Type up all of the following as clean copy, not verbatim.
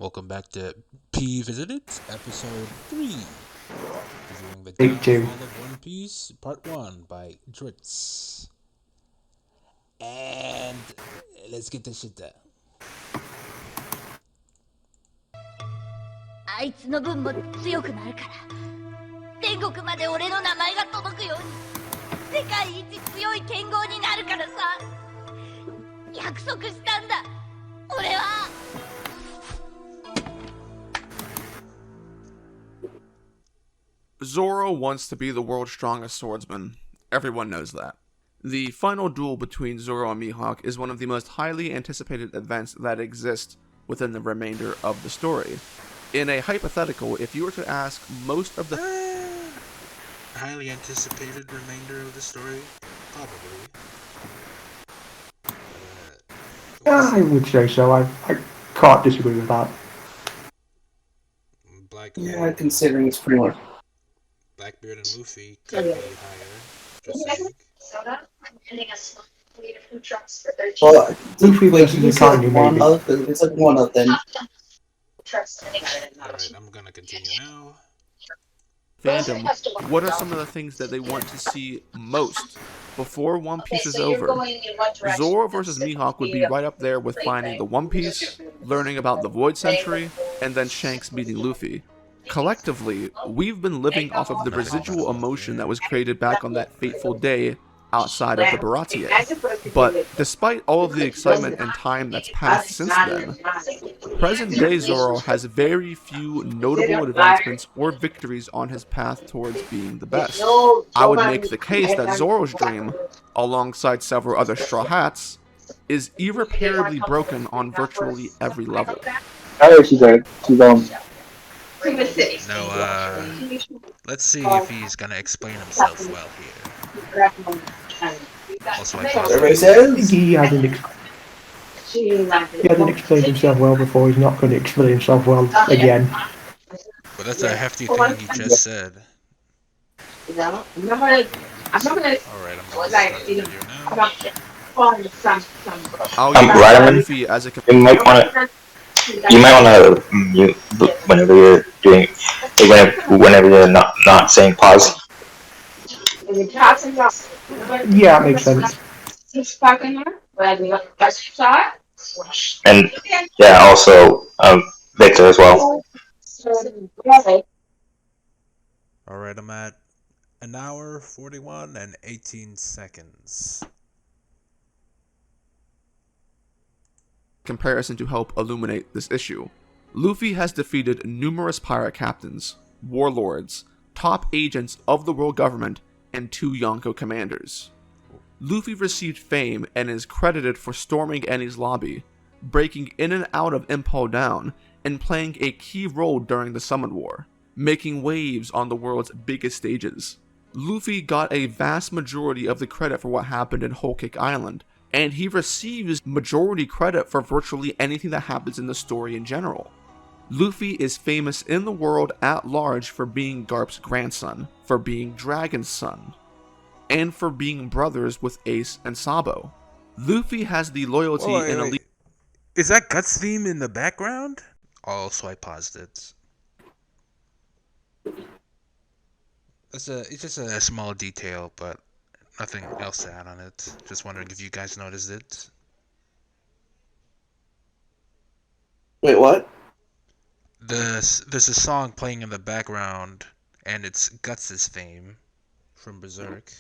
Welcome back to PEEvisited, episode 3, reviewing the Take two. Downfall of One Piece, part 1 by Dritz. And let's get this shit done. あいつの分も強くなるから天国まで俺の名前が届くように世界一強い剣豪になるからさ約束したんだ俺は Zoro wants to be the world's strongest swordsman. Everyone knows that. The final duel between Zoro and Mihawk is one of the most highly anticipated events that exist within the remainder of the story. In a hypothetical, if you were to ask most of the Highly anticipated remainder of the story? Probably. I would say so. I can't disagree with that. Blackbeard, Considering it's pretty much. Blackbeard and Luffy could be higher. Just saying. Soda. I'm getting a small fleet of food trucks for 13 Well, Luffy wait, versus did you say Lucario, one maybe. of? It's like one of them. trucks. Alright, I'm gonna continue now. fandom, what are some of the things that they want to see most before One Piece is over? Zoro versus Mihawk would be right up there with finding the One Piece, learning about the Void Century, and then Shanks meeting Luffy. Collectively, we've been living off of the residual emotion that was created back on that fateful day outside of the Baratie. But despite all of the excitement and time that's passed since then, present-day Zoro has very few notable advancements or victories on his path towards being the best. I would make the case that Zoro's dream, alongside several other Straw Hats, is irreparably broken on virtually every level. Oh, she's Now, let's see if he's gonna explain himself well here. Also, I Everybody paused. says. He hasn't explained himself well before. He's not going to explain himself well again. But that's a hefty thing he just said. Alright, I'm gonna start the video now. I'll Um, use Ryderman? Luffy as a You might want to. You might want to mute whenever you're doing, whenever you're not saying pause. Yeah, it makes sense. And yeah, also Victor as well. Alright, I'm at an hour, 41, and 18 seconds. comparison to help illuminate this issue. Luffy has defeated numerous pirate captains, warlords, top agents of the world government, and 2 Yonko commanders. Luffy received fame and is credited for storming Enies lobby, breaking in and out of Impel Down, and playing a key role during the Summon War, making waves on the world's biggest stages. Luffy got a vast majority of the credit for what happened in Whole Cake Island, and he receives majority credit for virtually anything that happens in the story in general. Luffy is famous in the world at large for being Garp's grandson, for being Dragon's son, and for being brothers with Ace and Sabo. Luffy has the loyalty and allegiance. Is that Guts theme in the background? Also, I paused it. It's just a small detail, but nothing else to add on it. Just wondering if you guys noticed it. Wait, what? There's a song playing in the background, and it's Guts' theme from Berserk.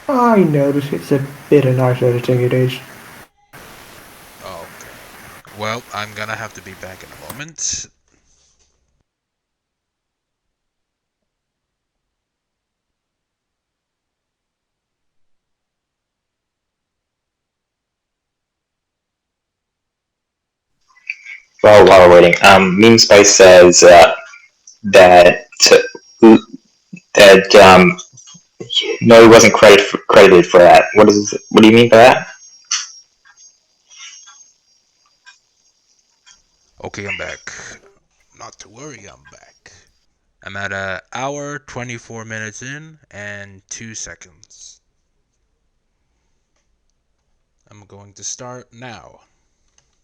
I notice it's a bit of nice editing, it is. Oh, okay. Well, I'm gonna have to be back in a moment. Well, while we're waiting, Meme Spice says that no, he wasn't credited for that. What do you mean by that? Okay, I'm back. Not to worry, I'm back. I'm at an hour, 24 minutes in, and 2 seconds. I'm going to start now.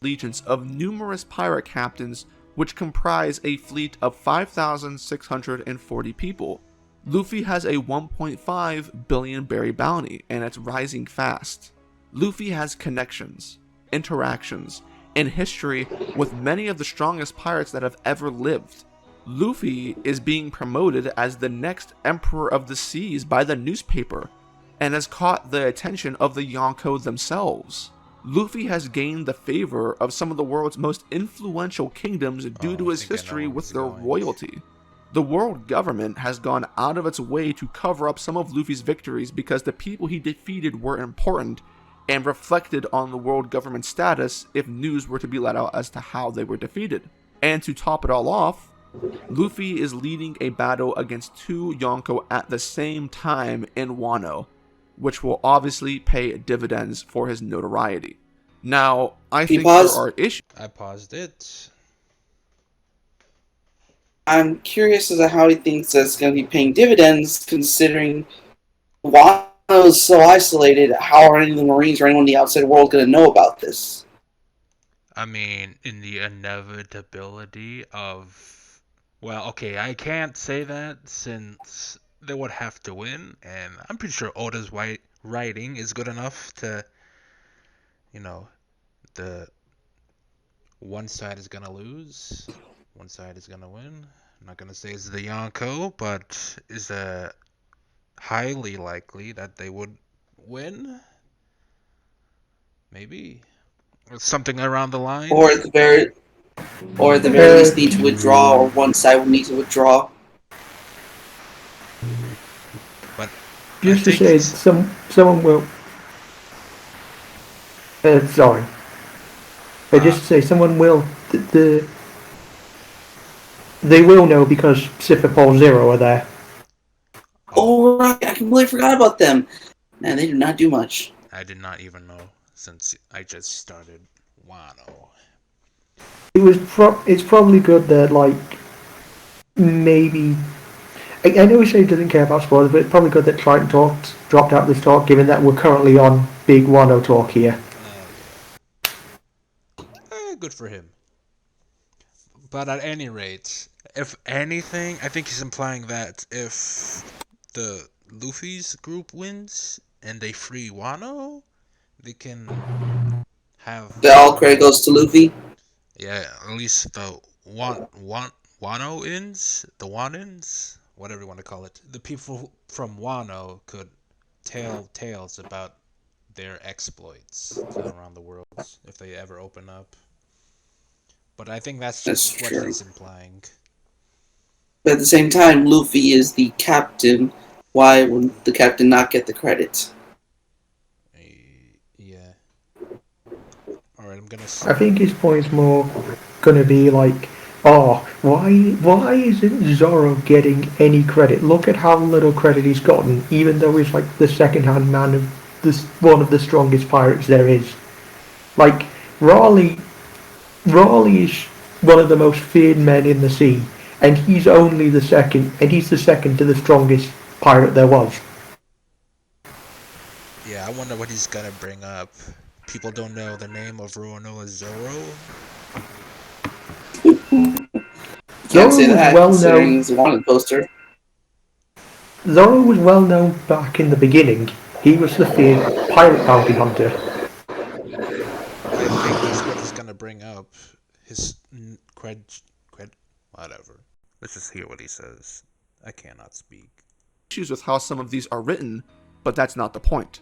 Allegiance of numerous pirate captains, which comprise a fleet of 5,640 people. Luffy has a 1.5 billion berry bounty, and it's rising fast. Luffy has connections, interactions, and history with many of the strongest pirates that have ever lived. Luffy is being promoted as the next Emperor of the Seas by the newspaper, and has caught the attention of the Yonko themselves. Luffy has gained the favor of some of the world's most influential kingdoms due to his history with their royalty. The world government has gone out of its way to cover up some of Luffy's victories because the people he defeated were important and reflected on the world government status if news were to be let out as to how they were defeated. And to top it all off, Luffy is leading a battle against 2 Yonko at the same time in Wano, which will obviously pay dividends for his notoriety. Now, I think there are issues. I paused it. I'm curious as to how he thinks that's going to be paying dividends, considering Wano is so isolated. How are any of the Marines or anyone in the outside world going to know about this? I mean, in the inevitability of... Well, okay, I can't say that since they would have to win, and I'm pretty sure Oda's writing is good enough to, you know, the one side is gonna lose, one side is gonna win. I'm not gonna say it's the Yonko, but is it highly likely that they would win? Maybe. Or something around the line. Or at the very least need to withdraw, or one side will need to withdraw. But just to say, someone will. Sorry. But just to say, someone will. They will know because Sif and Paul Zero are there. Oh, right. I completely forgot about them. Man, they do not do much. I did not even know since I just started Wano. It's probably good that, like, maybe... I know he said he doesn't care about spoilers, but it's probably good that Triton dropped out this talk, given that we're currently on Big Wano talk here. Good for him. But at any rate, if anything, I think he's implying that if the Luffy's group wins and they free Wano, they can have... The all credit goes to Luffy? Yeah, at least the Wano-ins, the Wanins, whatever you want to call it. The people from Wano could tell tales about their exploits around the world if they ever open up. But I think that's just what he's implying. But at the same time, Luffy is the captain. Why would the captain not get the credit? Yeah. Alright, I'm gonna... I think his point's more gonna be like, oh, why isn't Zoro getting any credit? Look at how little credit he's gotten, even though he's like the second-hand man of this, one of the strongest pirates there is. Like, Raleigh is one of the most feared men in the sea, and he's the second to the strongest pirate there was. Yeah, I wonder what he's gonna bring up. People don't know the name of Roronoa Zoro? Can't say that, considering he's the wanted poster. Zoro was well known back in the beginning. He was the feared pirate bounty hunter. I think that's what he's gonna bring up. His cred, whatever. Let's just hear what he says. I cannot speak. Issues with how some of these are written, but that's not the point.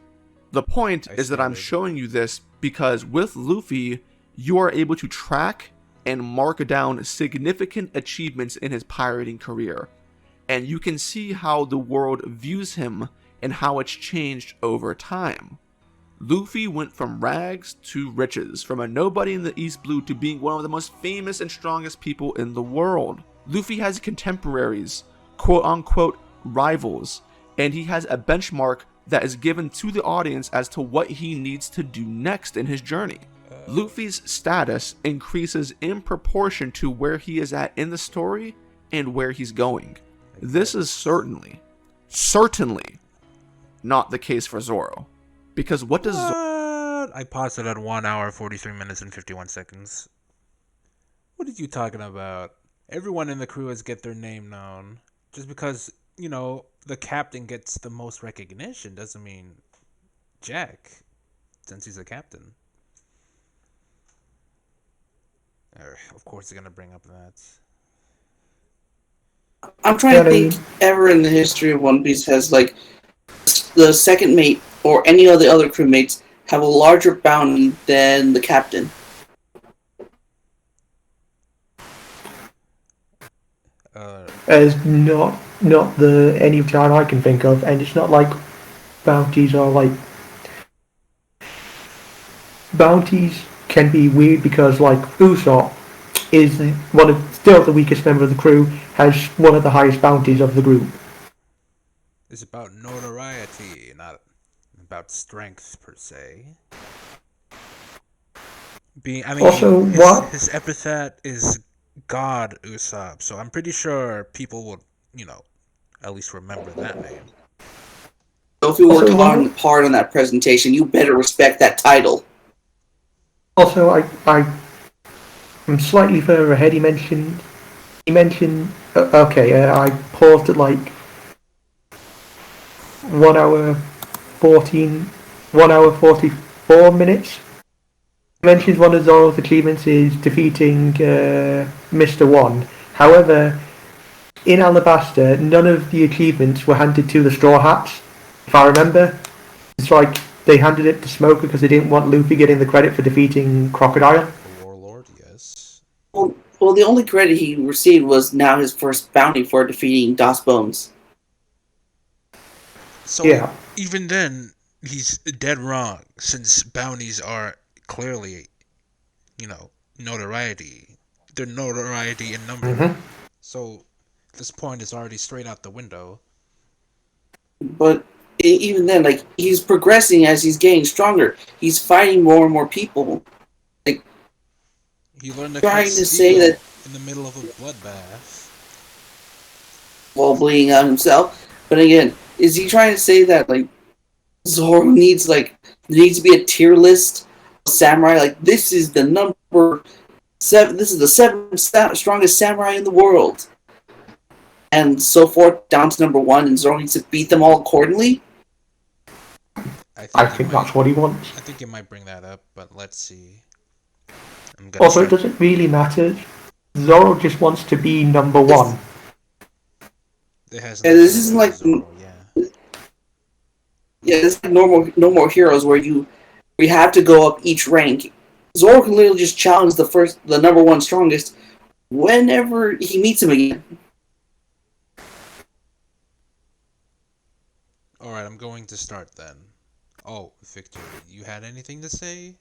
The point is that I'm showing you this because with Luffy, you are able to track and mark down significant achievements in his pirating career. And you can see how the world views him and how it's changed over time. Luffy went from rags to riches, from a nobody in the East Blue to being one of the most famous and strongest people in the world. Luffy has contemporaries, quote-unquote rivals, and he has a benchmark that is given to the audience as to what he needs to do next in his journey. Luffy's status increases in proportion to where he is at in the story and where he's going. This is certainly not the case for Zoro. Because what does Zoro... I paused it at 1 hour, 43 minutes, and 51 seconds. What are you talking about? Everyone in the crew has get their name known. Just because, the captain gets the most recognition doesn't mean jack, since he's a captain. Of course, they're gonna bring up that. I'm trying to think ever in the history of One Piece has like the second mate or any of the other crewmates have a larger bounty than the captain. As not any time I can think of, and it's not like bounties are like bounties can be weird because like Usopp is still the weakest member of the crew, has one of the highest bounties of the group. It's about notoriety, not about strength per se. Also, his epithet is God Usopp, so I'm pretty sure people would, at least remember that name. So if you worked hard on that presentation, you better respect that title. Also, I'm slightly further ahead. He mentioned. I paused at like 1 hour 44 minutes. He mentions one of Zoro's achievements is defeating Mr. One. However, in Alabasta, none of the achievements were handed to the Straw Hats. If I remember, it's like they handed it to Smoker because they didn't want Luffy getting the credit for defeating Crocodile. The Warlord, yes. Well, the only credit he received was now his first bounty for defeating Das Bones. So yeah. Even then, he's dead wrong, since bounties are clearly, notoriety. They're notoriety in number. Mm-hmm. So this point is already straight out the window. But even then, like, he's progressing as he's getting stronger. He's fighting more and more people. Like, he learned to trying cut to say that in the middle of a bloodbath while bleeding out himself. But again, is he trying to say that like Zoro needs to be a tier list of samurai? Like, this is the number 7. This is the 7th strongest samurai in the world, and so forth down to number 1, and Zoro needs to beat them all accordingly. I think that's what he wants. I think he might bring that up, but let's see. Also, it doesn't really matter. Zoro just wants to be number 1. This isn't like Zoro, it's like no more heroes where we have to go up each rank. Zoro can literally just challenge the number 1 strongest whenever he meets him again. Alright, I'm going to start then. Oh, Victor, you had anything to say?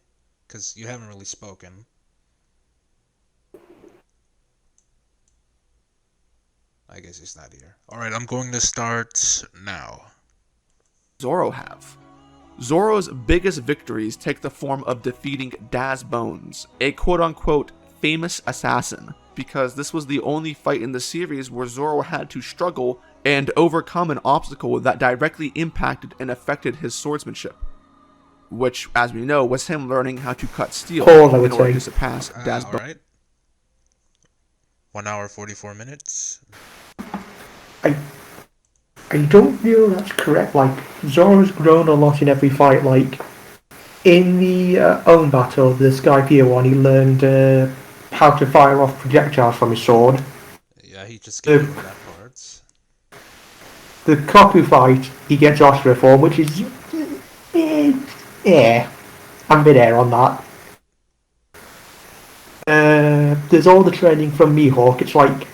Because you haven't really spoken. I guess he's not here. Alright, I'm going to start now. Zoro have. Zoro's biggest victories take the form of defeating Das Bones, a quote-unquote famous assassin, because this was the only fight in the series where Zoro had to struggle and overcome an obstacle that directly impacted and affected his swordsmanship, which, as we know, was him learning how to cut steel in order to surpass Das Bones. Alright. 1 hour 44 minutes. I don't feel that's correct. Like, Zoro's grown a lot in every fight. Like, in the own battle, the Skypiea one, he learned how to fire off projectiles from his sword. Yeah, he just gave me that part. The Koku fight, he gets Ostra form, which is... I'm a bit air on that. There's all the training from Mihawk. It's like,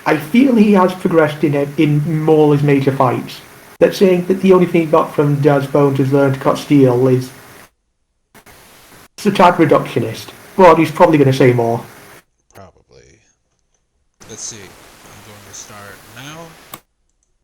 I feel he has progressed in more of his major fights. That saying that the only thing he got from Das Bones is learn to cut steel is... It's a tad reductionist. But he's probably going to say more. Probably. Let's see.